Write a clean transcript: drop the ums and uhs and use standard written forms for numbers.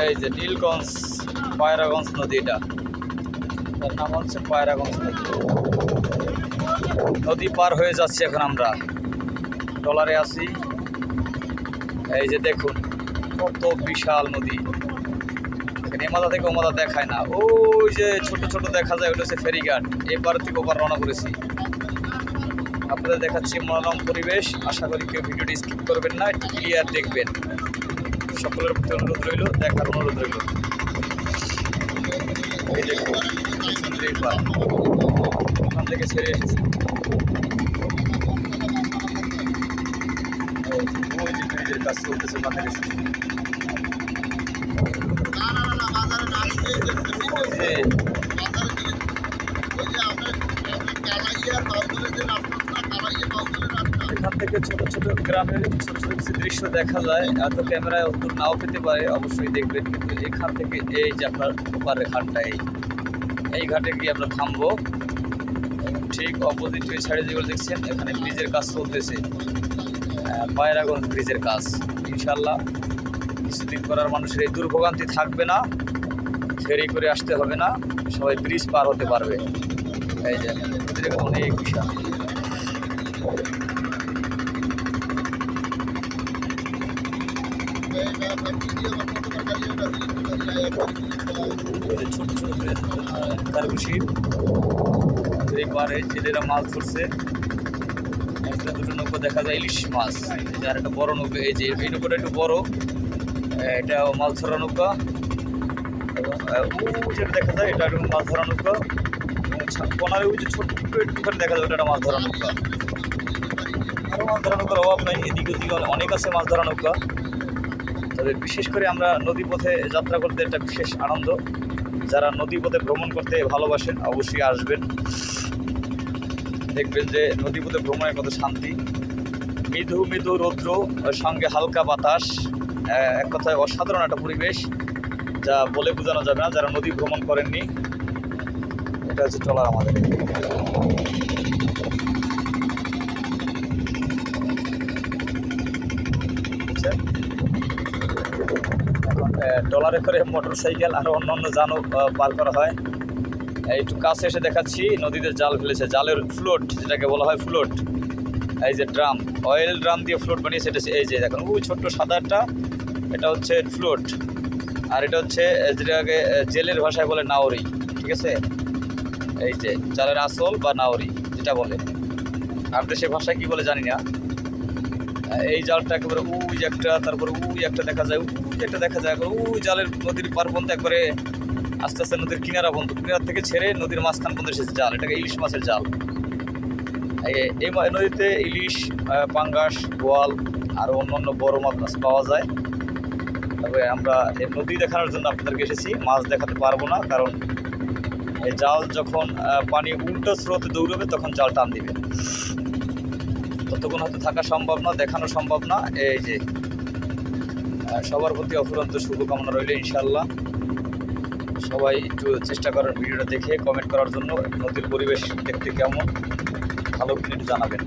এই যে নীলগঞ্জ পায়রাগঞ্জ নদী, এটা তার নাম হচ্ছে পায়রাগঞ্জ নদী। নদী পার হয়ে যাচ্ছে এখন আমরা, ট্রলারে আছি। এই যে দেখুন কত বিশাল নদী, এখানে এমাদা থেকে ওমাদা দেখায় না, ওই যে ছোট ছোট দেখা যায় ওটা হচ্ছে ফেরিঘাট। এপার থেকে ওপার রওনা করেছি, আপনাদের দেখাচ্ছি মনোরম পরিবেশ। আশা করি কেউ ভিডিওটি স্কিপ করবেন না, একটু ক্লিয়ার দেখবেন। সকলের প্রতি অনুরোধ রইল, দেখার অনুরোধ রইল। এই দেখুন ওখান থেকে ছেড়ে এসেছি, ওই যে ব্রিজের কাজ চলতেছে ওখান থেকে। এখান থেকে ছোট ছোট গ্রামের ছোট ছোট কিছু দৃশ্য দেখা যায়, এত ক্যামেরায় উত্তর নাও পেতে পারে, অবশ্যই দেখবেন। কিন্তু এখান থেকে এই যে আপনার ওপারের ঘাটটা, এই ঘাটে গিয়ে আমরা থামবো। ঠিক অপোজিট ওই সাইডে যেগুলো দেখছেন, এখানে ব্রিজের কাজ চলতেছে, পায়রাগঞ্জ ব্রিজের কাজ। ইনশাল্লাহ কিছুদিন করার মানুষের এই দুর্ভোগান্তি থাকবে না, ফেরি করে আসতে হবে না, সবাই ব্রিজ পার হতে পারবে। এই যে অনেক বিশাল। ছোট ছোট কারগুশির এই পারে ছেলেরা মাছ ধরছে, দুটো নৌকা দেখা যায় ইলিশ মাছ। আর একটা বড় নৌকা, এই যে এই নৌকাটা একটু বড়, এটা মাছ ধরা নৌকা। এবং যেটা দেখা যায় এটা একটু মাছ ধরা নৌকা, কোনারে ওই যে ছোট্ট একটুখানি দেখা যায় ওটা একটা মাছ ধরা নৌকা। আরও মাছ ধরা নৌকার অভাব নাই, এদিকে ওদিকে অনেক আছে মাছ ধরা নৌকা। তবে বিশেষ করে আমরা নদীপথে যাত্রা করতে একটা বিশেষ আনন্দ। যারা নদীপথে ভ্রমণ করতে ভালোবাসেন অবশ্যই আসবেন, দেখবেন যে নদীপথে ভ্রমণের কত শান্তি। মৃদু মৃদু রৌদ্র, সঙ্গে হালকা বাতাস, এক কথায় অসাধারণ একটা পরিবেশ, যা বলে বোঝানো যাবে না যারা নদী ভ্রমণ করেননি। এটা হচ্ছে ট্রলার আমাদের। এখন ট্রলারে করে মোটর সাইকেল আর অন্যান্য যানও পার করা হয়। একটু কাছে এসে দেখাচ্ছি, নদীতে জাল ফেলেছে, জালের ফ্লোট যেটাকে বলা হয় ফ্লোট। এই যে ড্রাম, অয়েল ড্রাম দিয়ে ফ্লোট বানিয়েছে। এটা এই যে দেখুন ওই ছোট্ট সাদাটা, এটা হচ্ছে ফ্লোট। আর এটা হচ্ছে যেটাকে জেলের ভাষায় বলে নাওরি, ঠিক আছে? এই যে জালের আসল বা নাওরি যেটা বলে, আর দেশের ভাষায় কী বলে জানি না। এই জালটা একেবারে ওই একটা, তারপরে ওই একটা দেখা যায়, ওই একটা দেখা যায়, ওই জালের নদীর পার পর্যন্ত একবারে আস্তে আস্তে নদীর কিনারা পর্যন্ত, কিনার থেকে ছেড়ে নদীর মাঝখান পর্যন্ত এসেছে জাল। এটাকে ইলিশ মাছের জাল। এই নদীতে ইলিশ, পাঙ্গাস, বোয়াল আর অন্যান্য বড় মাছ পাওয়া যায়। তবে আমরা এই নদী দেখানোর জন্য আপনাদেরকে এসেছি, মাছ দেখাতে পারবো না, কারণ এই জাল যখন পানি উল্টো স্রোতে দৌড়বে তখন জাল টান দিবে, ততক্ষণ হয়তো থাকা সম্ভব না, দেখানো সম্ভব না। এই যে সবার প্রতি অফুরন্ত শুভকামনা রইল। ইনশাল্লাহ সবাই একটু চেষ্টা করেন ভিডিওটা দেখে কমেন্ট করার জন্য, নদীর পরিবেশ দেখতে কেমন ভালো করে একটু জানাবেন।